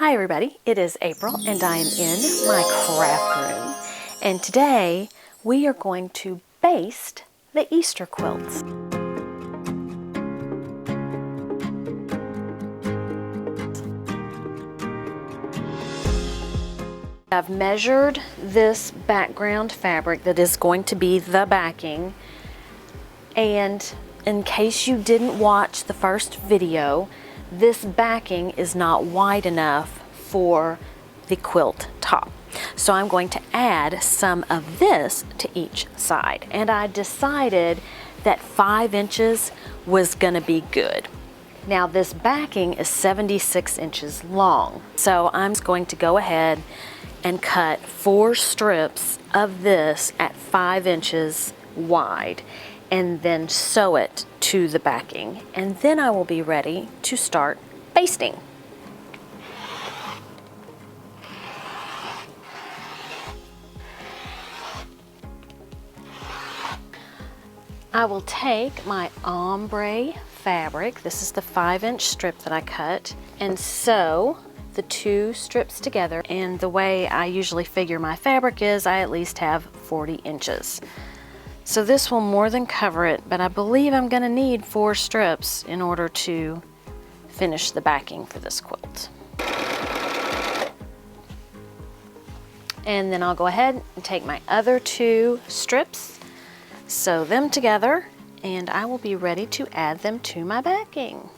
Hi everybody, it is April and I am in my craft room, and today we are going to baste the Easter quilts. I've measured this background fabric that is going to be the backing, and in case you didn't watch the first video, this backing is not wide enough for the quilt top. So I'm going to add some of this to each side, and I decided that 5 inches was going to be good. Now this backing is 76 inches long, so I'm going to go ahead and cut 4 strips of this at 5 inches wide and then sew it to the backing, and then I will be ready to start basting. I will take my ombre fabric, this is the 5-inch strip that I cut, and sew the 2 strips together. And the way I usually figure my fabric is I at least have 40 inches. So this will more than cover it, but I believe I'm going to need 4 strips in order to finish the backing for this quilt. And then I'll go ahead and take my other 2 strips, sew them together, and I will be ready to add them to my backing.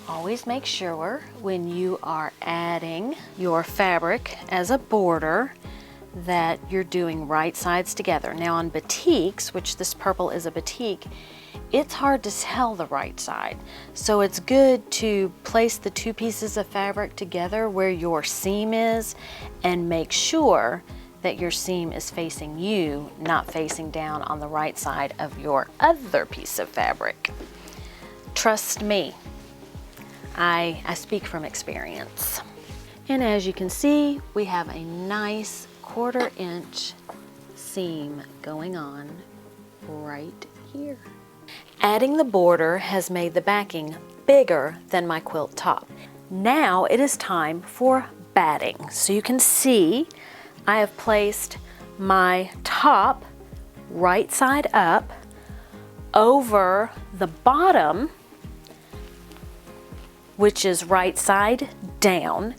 Always make sure when you are adding your fabric as a border that you're doing right sides together. Now on batiks, which this purple is a batik, it's hard to tell the right side. So it's good to place the 2 pieces of fabric together where your seam is and make sure that your seam is facing you, not facing down on the right side of your other piece of fabric. Trust me, I speak from experience. And as you can see, we have a nice 1/4 inch seam going on right here. Adding the border has made the backing bigger than my quilt top. Now it is time for batting. So you can see I have placed my top right side up over the bottom, which is right side down.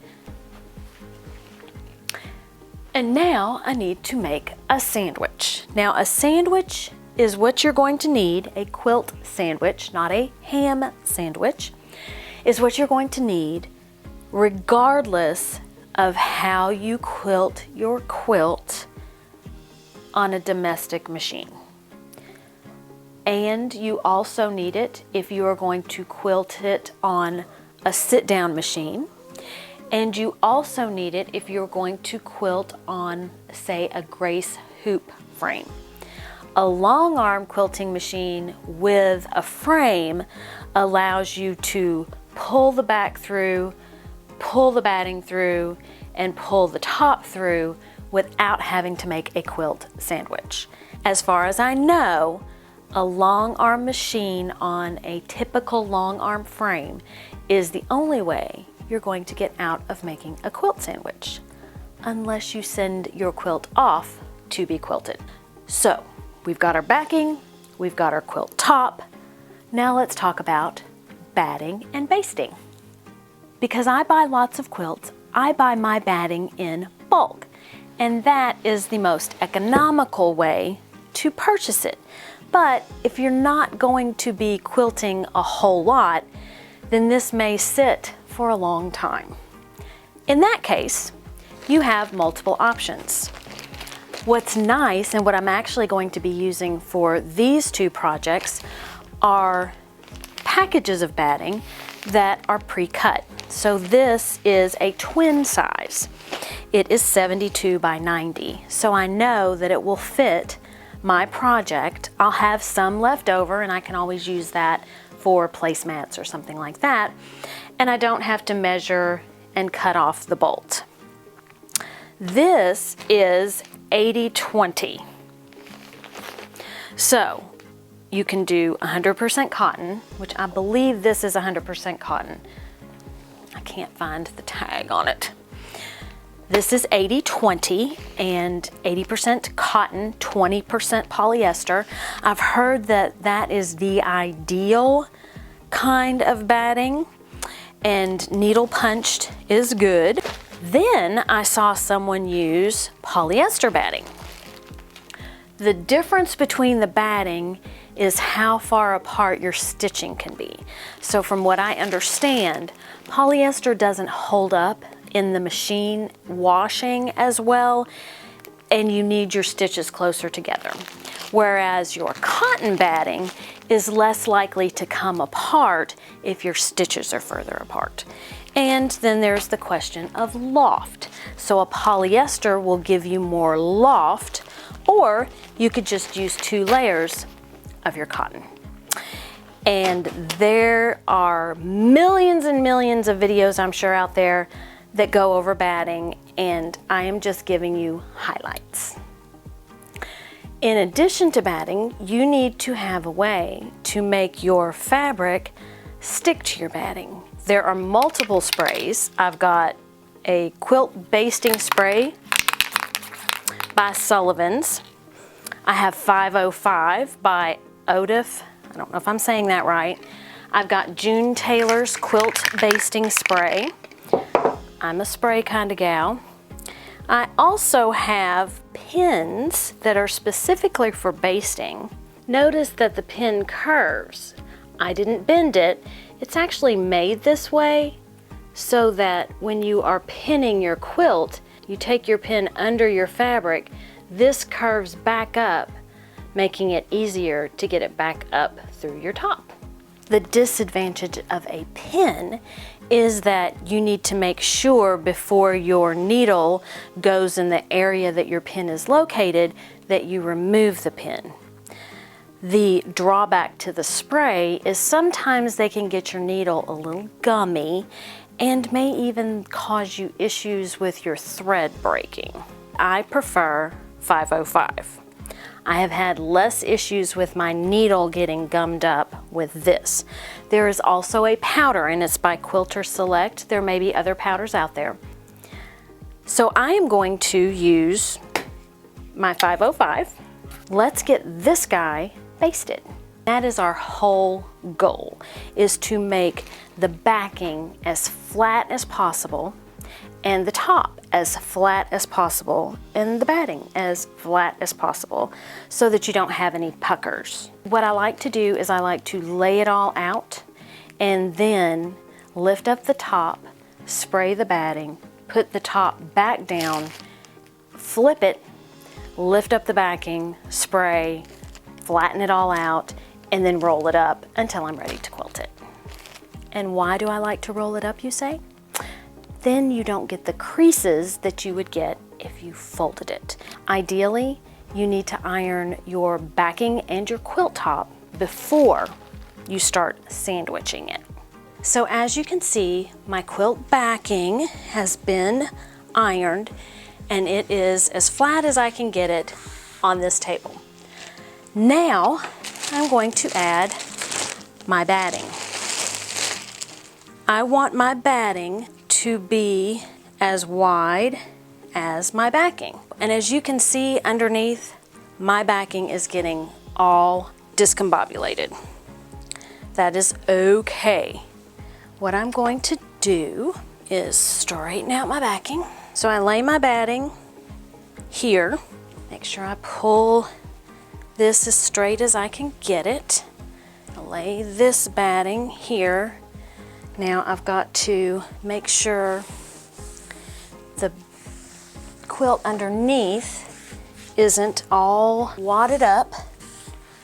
And now I need to make a sandwich. Now a sandwich is what you're going to need, a quilt sandwich, not a ham sandwich, is what you're going to need regardless of how you quilt your quilt on a domestic machine. And you also need it if you are going to quilt it on a sit-down machine. And you also need it if you're going to quilt on, say, a Grace hoop frame. A long arm quilting machine with a frame allows you to pull the back through, pull the batting through, and pull the top through without having to make a quilt sandwich. As far as I know, a long arm machine on a typical long arm frame is the only way you're going to get out of making a quilt sandwich, unless you send your quilt off to be quilted. So we've got our backing, we've got our quilt top. Now let's talk about batting and basting. Because I buy lots of quilts, I buy my batting in bulk, and that is the most economical way to purchase it. But if you're not going to be quilting a whole lot, then this may sit for a long time. In that case, you have multiple options. What's nice, and what I'm actually going to be using for these 2 projects, are packages of batting that are pre-cut. So this is a twin size. It is 72 by 90. So I know that it will fit my project. I'll have some left over and I can always use that for placemats or something like that. And I don't have to measure and cut off the bolt. This is 80-20. So You can do 100% cotton, which I believe this is 100% cotton. I can't find the tag on it. This is 80-20 and 80% cotton, 20% polyester. I've heard that that is the ideal kind of batting, and needle punched is good. Then I saw someone use polyester batting. The difference between the batting is how far apart your stitching can be. So from what I understand, polyester doesn't hold up in the machine washing as well, and you need your stitches closer together. Whereas your cotton batting is less likely to come apart if your stitches are further apart. And then there's the question of loft. So a polyester will give you more loft, or you could just use 2 layers of your cotton. And there are millions and millions of videos, I'm sure, out there that go over batting, and I am just giving you highlights. In addition to batting, you need to have a way to make your fabric stick to your batting. There are multiple sprays. I've got a quilt basting spray by Sullivan's. I have 505 by Odif. I don't know if I'm saying that right. I've got June Taylor's quilt basting spray. I'm a spray kind of gal. I also have pins that are specifically for basting. Notice that the pin curves. I didn't bend it. It's actually made this way so that when you are pinning your quilt, you take your pin under your fabric, this curves back up, making it easier to get it back up through your top. The disadvantage of a pin is that you need to make sure before your needle goes in the area that your pin is located that you remove the pin. The drawback to the spray is sometimes they can get your needle a little gummy and may even cause you issues with your thread breaking. I prefer 505. I have had less issues with my needle getting gummed up with this. There is also a powder, and it's by Quilter Select. There may be other powders out there. So I am going to use my 505. Let's get this guy basted. That is our whole goal, is to make the backing as flat as possible and the top as flat as possible and the batting as flat as possible so that you don't have any puckers. What I like to do is I like to lay it all out and then lift up the top, spray the batting, put the top back down, flip it, lift up the backing, spray, flatten it all out, and then roll it up until I'm ready to quilt it. And why do I like to roll it up, you say? Then you don't get the creases that you would get if you folded it. Ideally, you need to iron your backing and your quilt top before you start sandwiching it. So as you can see, my quilt backing has been ironed and it is as flat as I can get it on this table. Now, I'm going to add my batting. I want my batting to be as wide as my backing. And as you can see underneath, my backing is getting all discombobulated. That is okay. What I'm going to do is straighten out my backing. So I lay my batting here. Make sure I pull this as straight as I can get it. I lay this batting here. Now I've got to make sure the quilt underneath isn't all wadded up.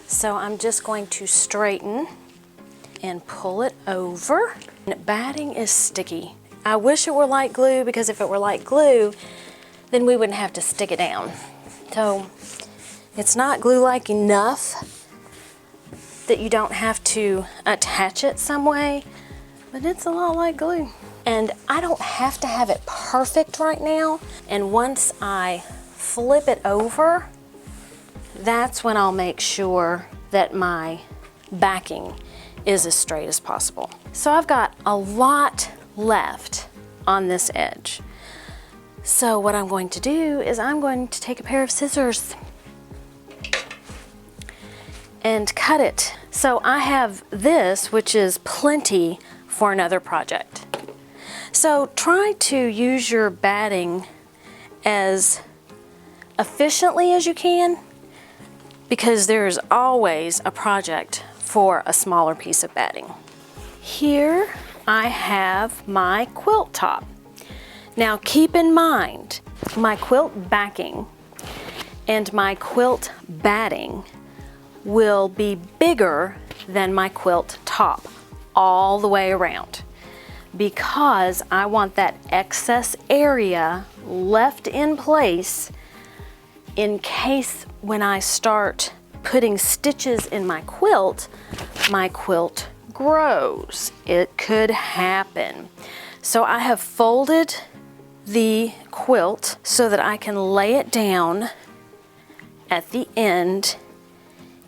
So I'm just going to straighten and pull it over. And batting is sticky. I wish it were like glue, because if it were like glue, then we wouldn't have to stick it down. So it's not glue-like enough that you don't have to attach it some way, but it's a lot like glue. And I don't have to have it perfect right now. And once I flip it over, that's when I'll make sure that my backing is as straight as possible. So I've got a lot left on this edge. So what I'm going to do is I'm going to take a pair of scissors and cut it. So I have this, which is plenty for another project. So try to use your batting as efficiently as you can, because there's always a project for a smaller piece of batting. Here I have my quilt top. Now keep in mind, my quilt backing and my quilt batting will be bigger than my quilt top all the way around, because I want that excess area left in place in case when I start putting stitches in my quilt grows. It could happen. So I have folded the quilt so that I can lay it down at the end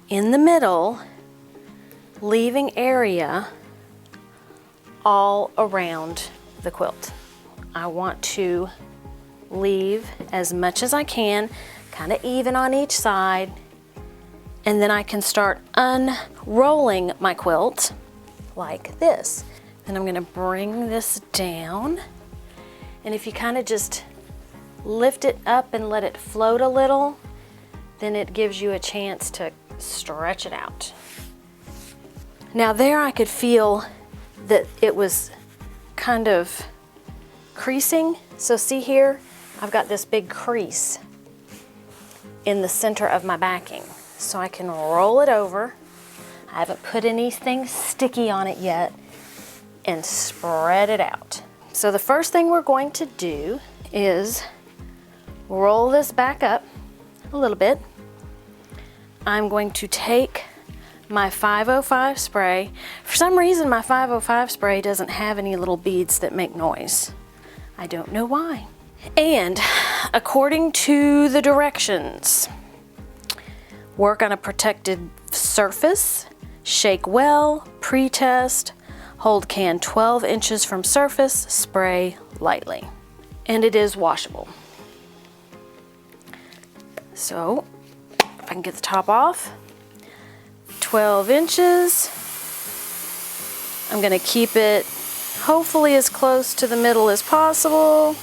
in the middle, leaving area all around the quilt. I want to leave as much as I can, kind of even on each side, and then I can start unrolling my quilt like this. Then I'm going to bring this down, and if you kind of just lift it up and let it float a little, then it gives you a chance to stretch it out. Now there I could feel that it was kind of creasing. So see here, I've got this big crease in the center of my backing. So I can roll it over. I haven't put anything sticky on it yet, and spread it out. So the first thing we're going to do is roll this back up a little bit. I'm going to take my 505 spray. For some reason, my 505 spray doesn't have any little beads that make noise. I don't know why. And according to the directions, work on a protected surface, shake well, pre-test, hold can 12 inches from surface, spray lightly. And it is washable. So I can get the top off. 12 inches. I'm going to keep it hopefully as close to the middle as possible.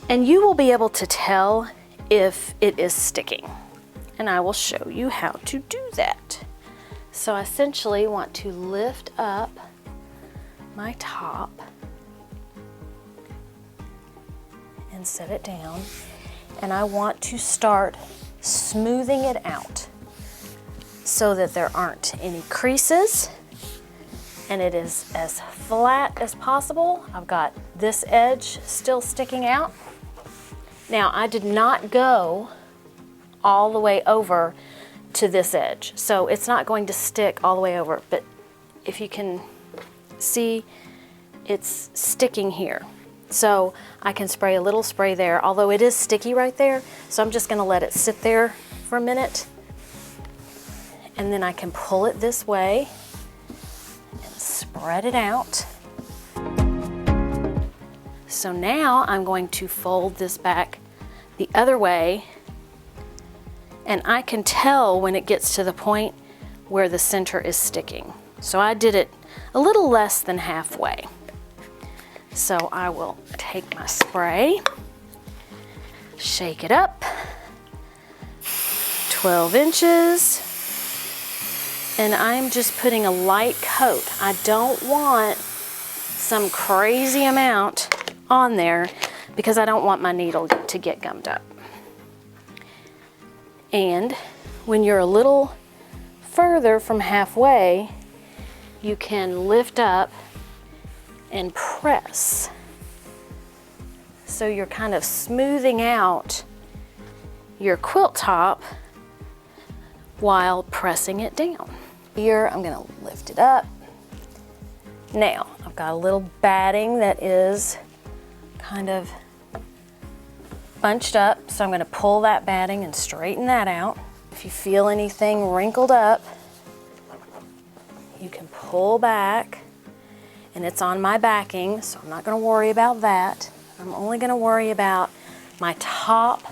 And you will be able to tell if it is sticking. And I will show you how to do that. So I essentially want to lift up my top and set it down. And I want to start smoothing it out so that there aren't any creases and it is as flat as possible. I've got this edge still sticking out. Now I did not go all the way over to this edge, so it's not going to stick all the way over, but if you can see, it's sticking here. So I can spray a little spray there, although it is sticky right there, so I'm just gonna let it sit there for a minute. And then I can pull it this way and spread it out. So now I'm going to fold this back the other way, and I can tell when it gets to the point where the center is sticking. So I did it a little less than halfway. So I will take my spray, shake it up, 12 inches, and I'm just putting a light coat. I don't want some crazy amount on there because I don't want my needle to get gummed up. And when you're a little further from halfway, you can lift up and press. So you're kind of smoothing out your quilt top while pressing it down. Here, I'm gonna lift it up. Now, I've got a little batting that is kind of bunched up, so I'm gonna pull that batting and straighten that out. If you feel anything wrinkled up, you can pull back, and it's on my backing, so I'm not going to worry about that. I'm only going to worry about my top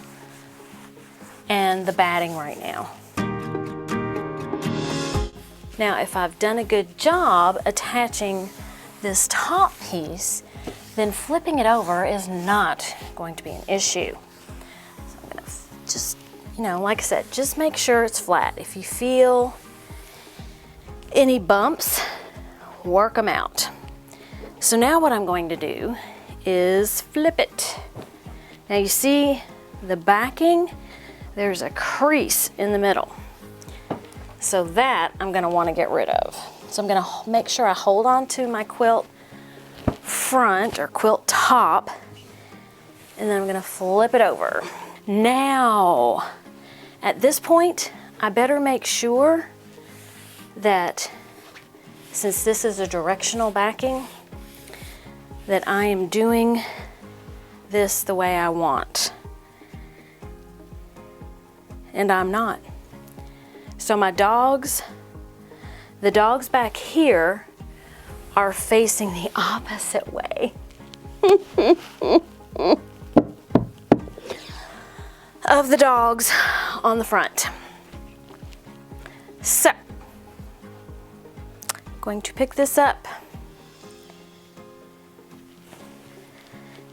and the batting right now. Now, if I've done a good job attaching this top piece, then flipping it over is not going to be an issue. So I'm going to just, you know, like I said, just make sure it's flat. If you feel any bumps, work them out. So now what I'm going to do is flip it. Now you see the backing, there's a crease in the middle. So that I'm going to want to get rid of. So I'm going to make sure I hold on to my quilt front or quilt top, and then I'm going to flip it over. Now, at this point, I better make sure that since this is a directional backing, that I am doing this the way I want. And I'm not. So my dogs, the dogs back here are facing the opposite way of the dogs on the front. So, I'm going to pick this up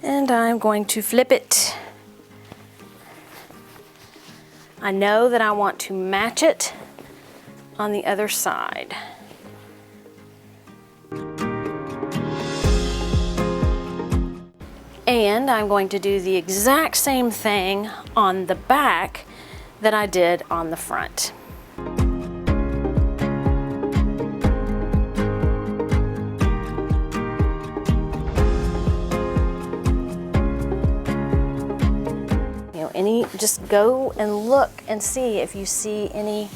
and I'm going to flip it. I know that I want to match it on the other side. And I'm going to do the exact same thing on the back that I did on the front. Just go and look and see if you see any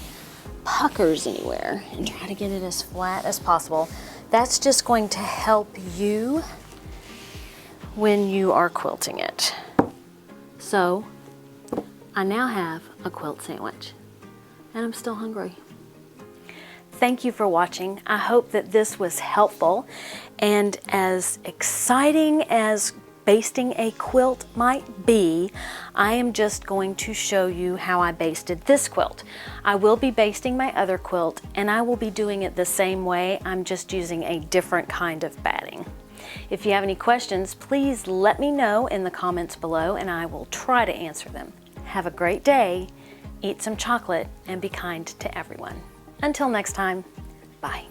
puckers anywhere and try to get it as flat as possible. That's just going to help you when you are quilting it. So I now have a quilt sandwich and I'm still hungry. Thank you for watching. I hope that this was helpful, and as exciting as basting a quilt might be, I am just going to show you how I basted this quilt. I will be basting my other quilt and I will be doing it the same way. I'm just using a different kind of batting. If you have any questions, please let me know in the comments below and I will try to answer them. Have a great day, eat some chocolate, and be kind to everyone. Until next time, bye.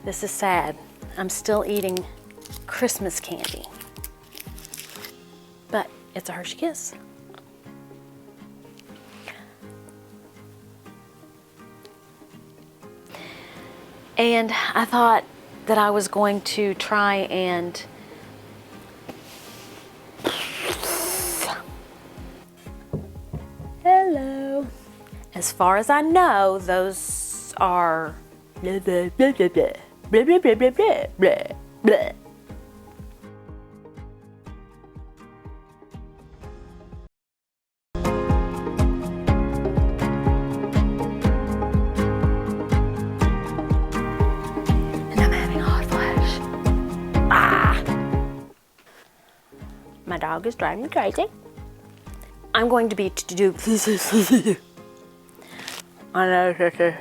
This is sad. I'm still eating Christmas candy, but it's a Hershey Kiss. And I thought that I was going to try and hello. As far as I know, those are blah, blah, blah, blah, blah, blah, blah, blah, blah, blah, blah. My dog is driving me crazy. I'm going to be to do I know.